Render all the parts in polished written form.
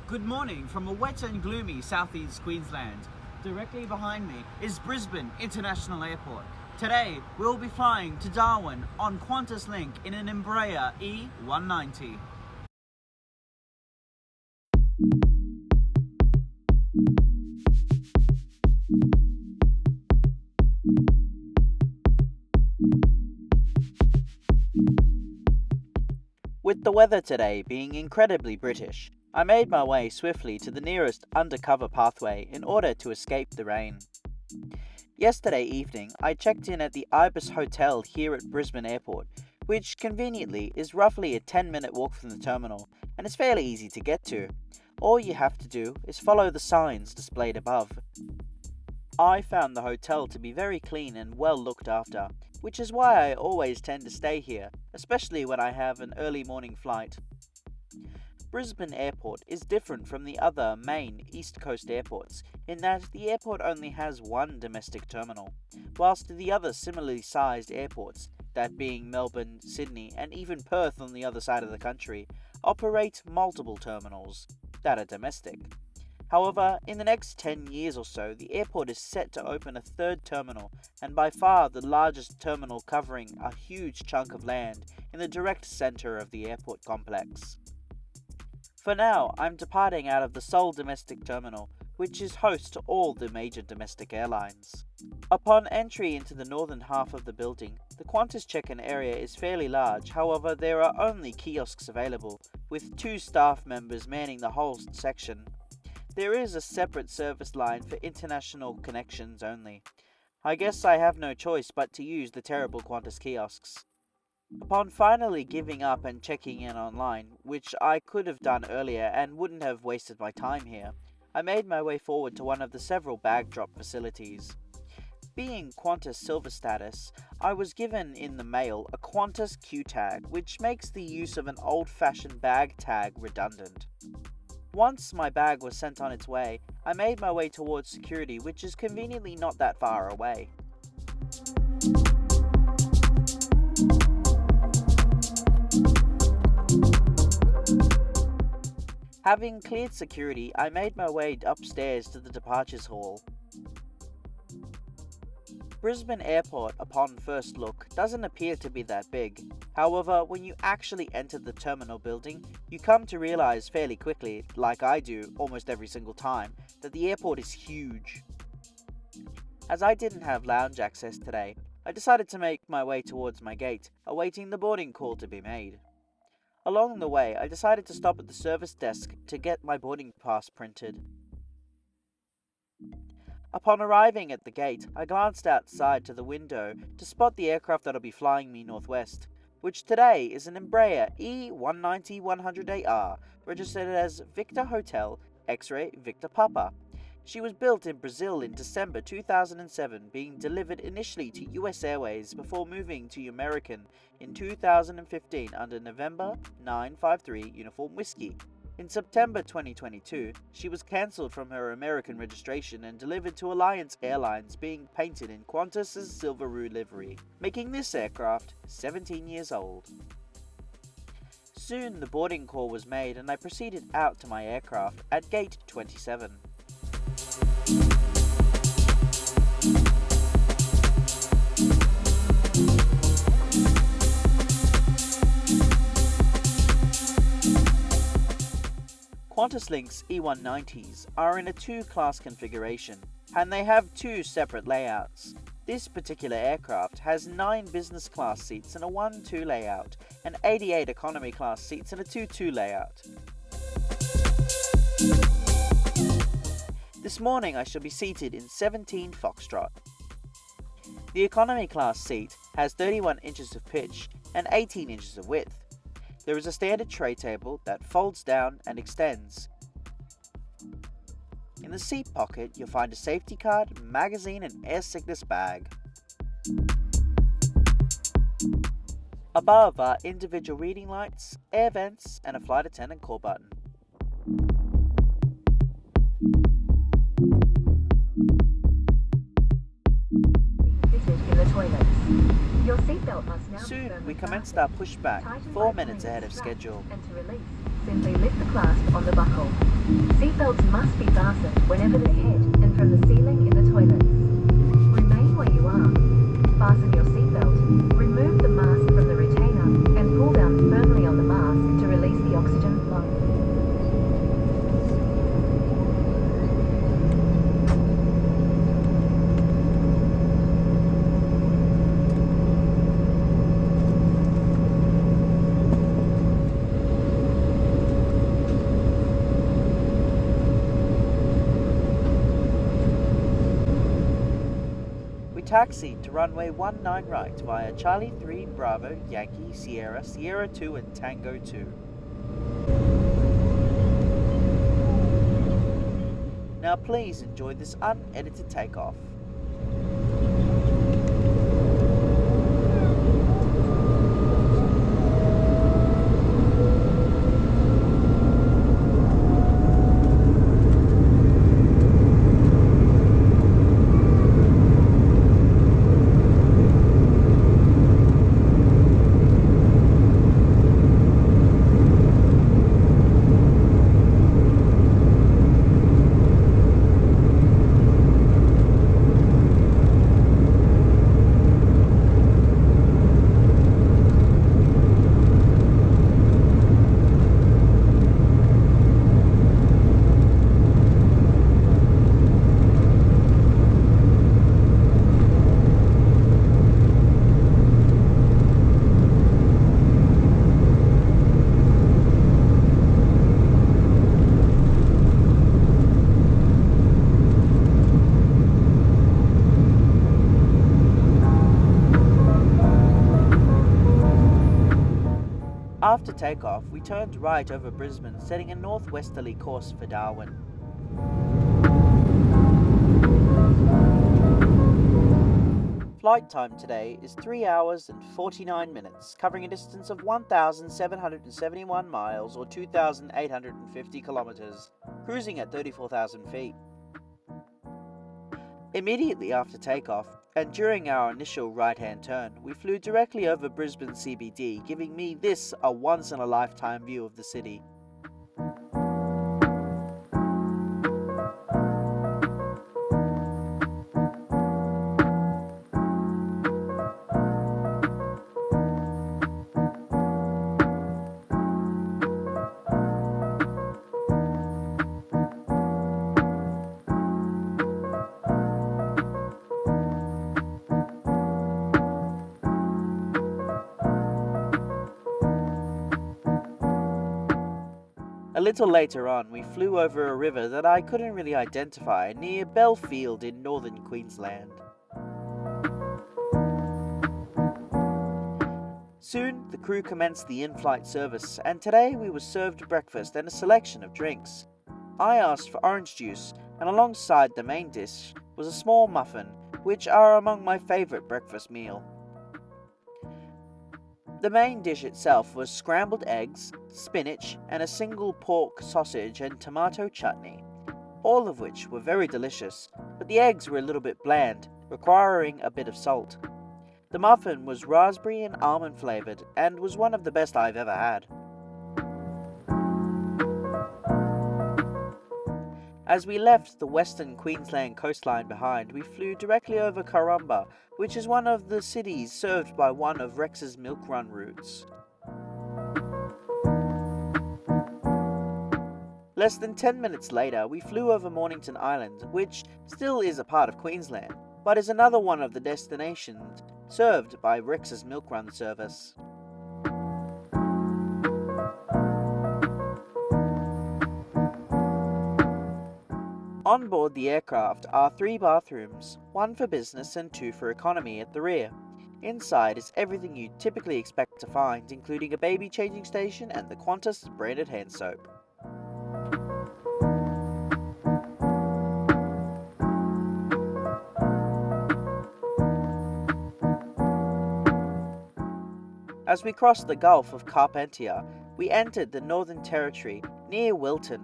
Good morning from a wet and gloomy southeast Queensland. Directly behind me is Brisbane International Airport. Today we'll be flying to Darwin on QantasLink in an Embraer E190. With the weather today being incredibly British, I made my way swiftly to the nearest undercover pathway in order to escape the rain. Yesterday evening, I checked in at the Ibis Hotel here at Brisbane Airport, which conveniently is roughly a 10-minute walk from the terminal and is fairly easy to get to. All you have to do is follow the signs displayed above. I found the hotel to be very clean and well looked after, which is why I always tend to stay here, especially when I have an early morning flight. Brisbane Airport is different from the other main East Coast airports in that the airport only has one domestic terminal, whilst the other similarly sized airports, that being Melbourne, Sydney and even Perth on the other side of the country, operate multiple terminals that are domestic. However, in the next 10 years or so, the airport is set to open a third terminal, and by far the largest terminal covering a huge chunk of land in the direct centre of the airport complex. For now, I'm departing out of the sole domestic terminal, which is host to all the major domestic airlines. Upon entry into the northern half of the building, the Qantas check-in area is fairly large, however there are only kiosks available, with 2 staff members manning the whole section. There is a separate service line for international connections only. I guess I have no choice but to use the terrible Qantas kiosks. Upon finally giving up and checking in online, which I could have done earlier and wouldn't have wasted my time here, I made my way forward to one of the several bag drop facilities. Being Qantas Silver status, I was given in the mail a Qantas Q tag, which makes the use of an old-fashioned bag tag redundant. Once my bag was sent on its way, I made my way towards security, which is conveniently not that far away. Having cleared security, I made my way upstairs to the departures hall. Brisbane Airport, upon first look, doesn't appear to be that big. However, when you actually enter the terminal building, you come to realise fairly quickly, like I do almost every single time, that the airport is huge. As I didn't have lounge access today, I decided to make my way towards my gate, awaiting the boarding call to be made. Along the way, I decided to stop at the service desk to get my boarding pass printed. Upon arriving at the gate, I glanced outside to the window to spot the aircraft that'll be flying me northwest, which today is an Embraer E190-100AR, registered as Victor Hotel X-Ray Victor Papa. She was built in Brazil in December 2007, being delivered initially to US Airways before moving to American in 2015 under November 953 Uniform Whiskey. In September 2022, she was cancelled from her American registration and delivered to Alliance Airlines, being painted in Qantas' Silveroo livery, making this aircraft 17 years old. Soon the boarding call was made and I proceeded out to my aircraft at gate 27. QantasLink's E190s are in a 2-class configuration, and they have 2 separate layouts. This particular aircraft has 9 business class seats in a 1-2 layout, and 88 economy class seats in a 2-2 layout. This morning I shall be seated in 17 Foxtrot. The economy class seat has 31 inches of pitch and 18 inches of width. There is a standard tray table that folds down and extends. In the seat pocket, you'll find a safety card, magazine, and air sickness bag. Above are individual reading lights, air vents, and a flight attendant call button. Fitted in the toilets. Your seatbelt must now be Soon firmly we commenced fastened. our pushback, Tighten 4 by minutes pulling ahead the of strap, schedule. and to release, simply lift the clasp on the buckle. Seatbelts must be fastened whenever the head and from the ceiling in the toilets. Remain where you are. Fasten your seatbelt, remove the mask from the retainer, and pull down firmly on the mask to release the oxygen flow. We taxied to runway 19 right via Charlie 3 Bravo Yankee Sierra Sierra 2 and Tango 2. Now please enjoy this unedited takeoff. After takeoff, we turned right over Brisbane, setting a northwesterly course for Darwin. Flight time today is 3 hours and 49 minutes, covering a distance of 1,771 miles or 2,850 kilometers, cruising at 34,000 feet. Immediately after takeoff, and during our initial right-hand turn, we flew directly over Brisbane CBD, giving me this a once-in-a-lifetime view of the city. A little later on, we flew over a river that I couldn't really identify near Belfield in northern Queensland. Soon, the crew commenced the in-flight service, and today we were served breakfast and a selection of drinks. I asked for orange juice, and alongside the main dish was a small muffin, which are among my favourite breakfast meal. The main dish itself was scrambled eggs, spinach, and a single pork sausage and tomato chutney, all of which were very delicious, but the eggs were a little bit bland, requiring a bit of salt. The muffin was raspberry and almond flavoured and was one of the best I've ever had. As we left the western Queensland coastline behind, we flew directly over Karumba, which is one of the cities served by one of Rex's milk run routes. Less than 10 minutes later, we flew over Mornington Island, which still is a part of Queensland, but is another one of the destinations served by Rex's milk run service. On board the aircraft are 3 bathrooms, 1 for business and 2 for economy at the rear. Inside is everything you'd typically expect to find, including a baby changing station and the Qantas branded hand soap. As we crossed the Gulf of Carpentaria, we entered the Northern Territory near Wilton.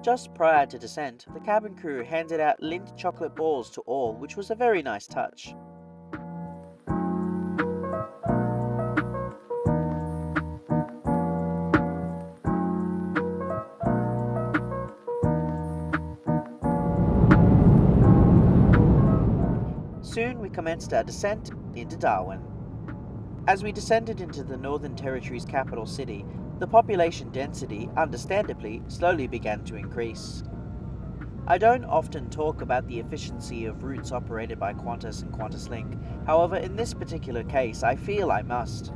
Just prior to descent, the cabin crew handed out Lindt chocolate balls to all, which was a very nice touch. Soon we commenced our descent into Darwin. As we descended into the Northern Territory's capital city, the population density, understandably, slowly began to increase. I don't often talk about the efficiency of routes operated by Qantas and QantasLink, however in this particular case I feel I must.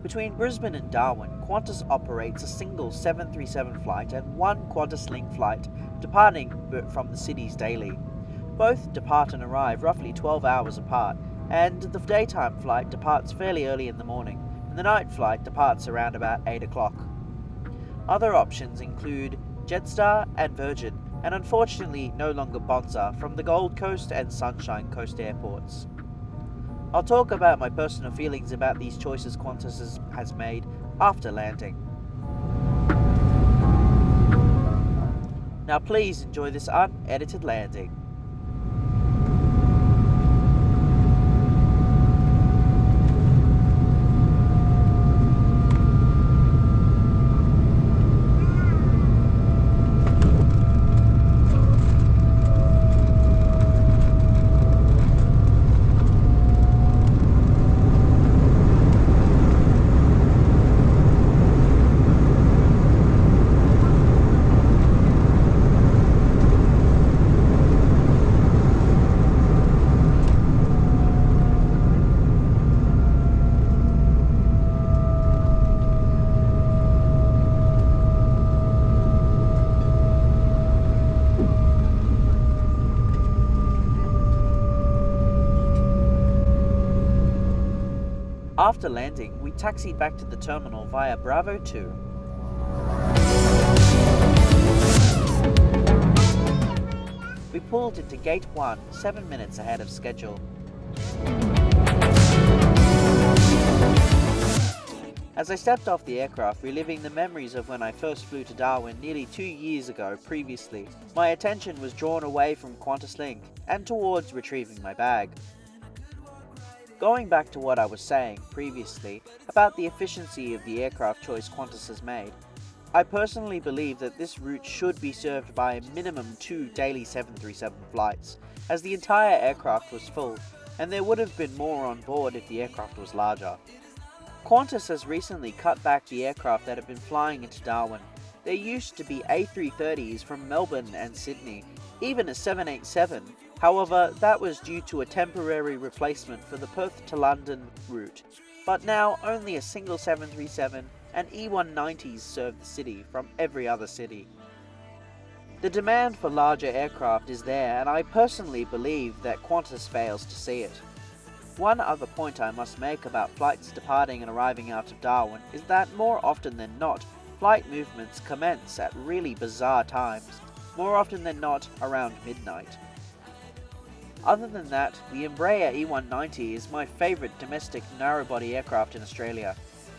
Between Brisbane and Darwin, Qantas operates a single 737 flight and one QantasLink flight departing from the cities daily. Both depart and arrive roughly 12 hours apart, and the daytime flight departs fairly early in the morning, and the night flight departs around about 8 o'clock. Other options include Jetstar and Virgin, and unfortunately no longer Bonza from the Gold Coast and Sunshine Coast airports. I'll talk about my personal feelings about these choices Qantas has made after landing. Now please enjoy this unedited landing. After landing, we taxied back to the terminal via Bravo 2. We pulled into Gate 1 7 minutes ahead of schedule. As I stepped off the aircraft, reliving the memories of when I first flew to Darwin nearly 2 years ago previously, my attention was drawn away from QantasLink and towards retrieving my bag. Going back to what I was saying previously about the efficiency of the aircraft choice Qantas has made, I personally believe that this route should be served by a minimum 2 daily 737 flights, as the entire aircraft was full, and there would have been more on board if the aircraft was larger. Qantas has recently cut back the aircraft that have been flying into Darwin. There used to be A330s from Melbourne and Sydney, even a 787. However, that was due to a temporary replacement for the Perth to London route, but now only a single 737 and E190s serve the city from every other city. The demand for larger aircraft is there, and I personally believe that Qantas fails to see it. One other point I must make about flights departing and arriving out of Darwin is that more often than not, flight movements commence at really bizarre times, more often than not around midnight. Other than that, the Embraer E190 is my favourite domestic narrow-body aircraft in Australia.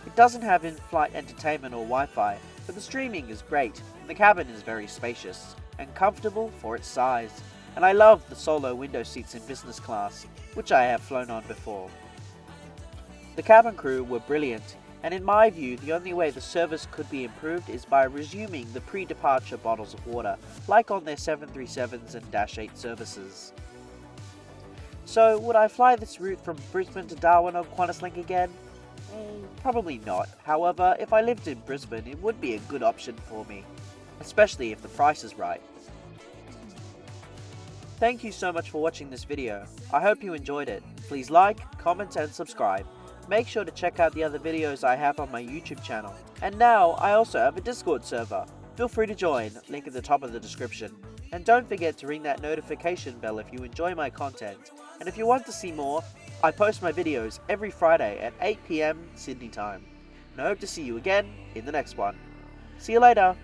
It doesn't have in-flight entertainment or Wi-Fi, but the streaming is great, and the cabin is very spacious and comfortable for its size, and I love the solo window seats in business class, which I have flown on before. The cabin crew were brilliant, and in my view the only way the service could be improved is by resuming the pre-departure bottles of water, like on their 737s and Dash 8 services. So, would I fly this route from Brisbane to Darwin on QantasLink again? Probably not. However, if I lived in Brisbane, it would be a good option for me, especially if the price is right. Thank you so much for watching this video. I hope you enjoyed it. Please like, comment and subscribe. Make sure to check out the other videos I have on my YouTube channel. And now, I also have a Discord server. Feel free to join, link at the top of the description. And don't forget to ring that notification bell if you enjoy my content. And if you want to see more, I post my videos every Friday at 8 PM Sydney time. And I hope to see you again in the next one. See you later!